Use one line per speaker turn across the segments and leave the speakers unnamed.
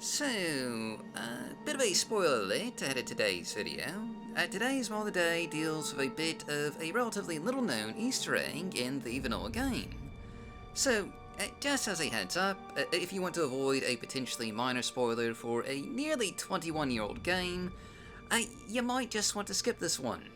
So, bit of a spoiler alert ahead of today's video. Today's Mod of the Day deals with a bit of a relatively little known Easter egg in the vanilla game. So, just as a heads up, if you want to avoid a potentially minor spoiler for a nearly 21-year-old game, you might just want to skip this one.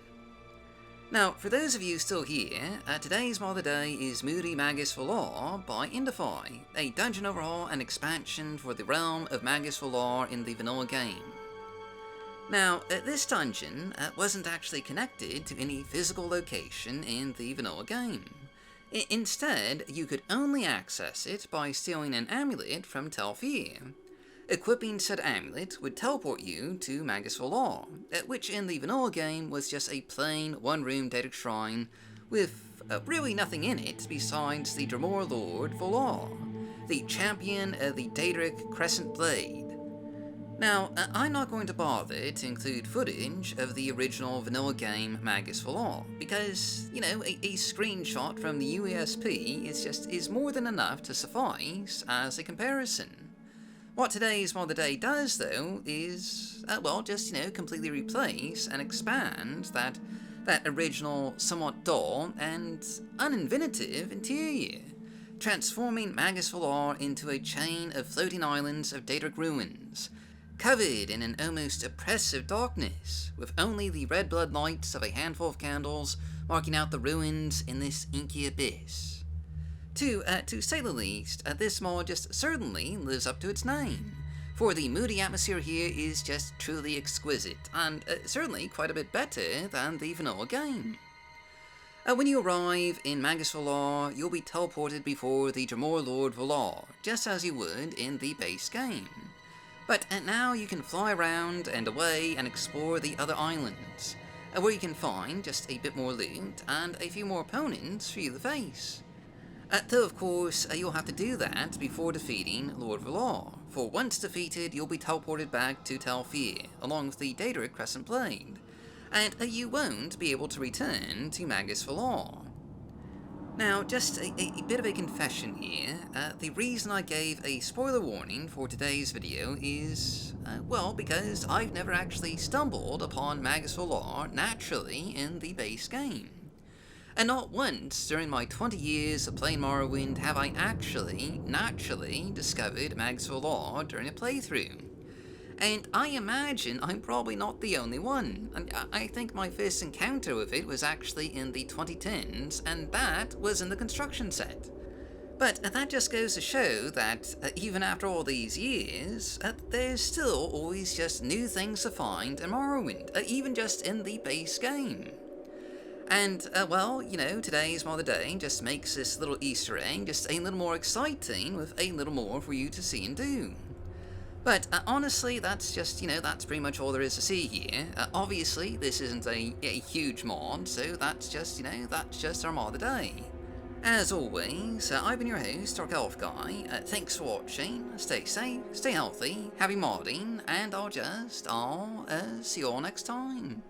Now, for those of you still here, today's Mod of the Day is Moody Magas Volar by Endify, a dungeon overhaul and expansion for the realm of Magas Volar in the vanilla game. Now, this dungeon wasn't actually connected to any physical location in the vanilla game. Instead, you could only access it by stealing an amulet from Telfir. Equipping said amulet would teleport you to Magas Volar, which in the vanilla game was just a plain one-room Daedric shrine with really nothing in it besides the Dremor Lord Volar, the champion of the Daedric Crescent Blade. Now, I'm not going to bother to include footage of the original vanilla game Magas Volar, because, you know, a screenshot from the UESP is more than enough to suffice as a comparison. What today's Mod of the Day does, though, is, completely replace and expand that original, somewhat dull and uninventive interior, transforming Magas Volar into a chain of floating islands of Daedric ruins, covered in an almost oppressive darkness, with only the red blood lights of a handful of candles marking out the ruins in this inky abyss. To say the least, this mod just certainly lives up to its name, for the moody atmosphere here is just truly exquisite, and certainly quite a bit better than the vanilla game. When you arrive in Magas Volar, you'll be teleported before the Dremor Lord Volar, just as you would in the base game. But now you can fly around and away and explore the other islands, where you can find just a bit more loot and a few more opponents for you to face. Though of course, you'll have to do that before defeating Lord Volar, for once defeated you'll be teleported back to Telfir, along with the Daedric Crescent Blade, and you won't be able to return to Magas Volar. Now, just a bit of a confession here, the reason I gave a spoiler warning for today's video is, because I've never actually stumbled upon Magas Volar naturally in the base game. And not once during my 20 years of playing Morrowind have I actually, naturally, discovered Magas Volar during a playthrough. And I imagine I'm probably not the only one. I think my first encounter with it was actually in the 2010s, and that was in the construction set. But that just goes to show that even after all these years, there's still always just new things to find in Morrowind, even just in the base game. And, today's Mod of the Day just makes this little Easter egg just a little more exciting with a little more for you to see and do. But, honestly, that's just, that's pretty much all there is to see here. Obviously, this isn't a huge mod, so that's just our Mod of the Day. As always, I've been your host, Dark Elf Guy. Thanks for watching, stay safe, stay healthy, happy modding, and I'll see you all next time.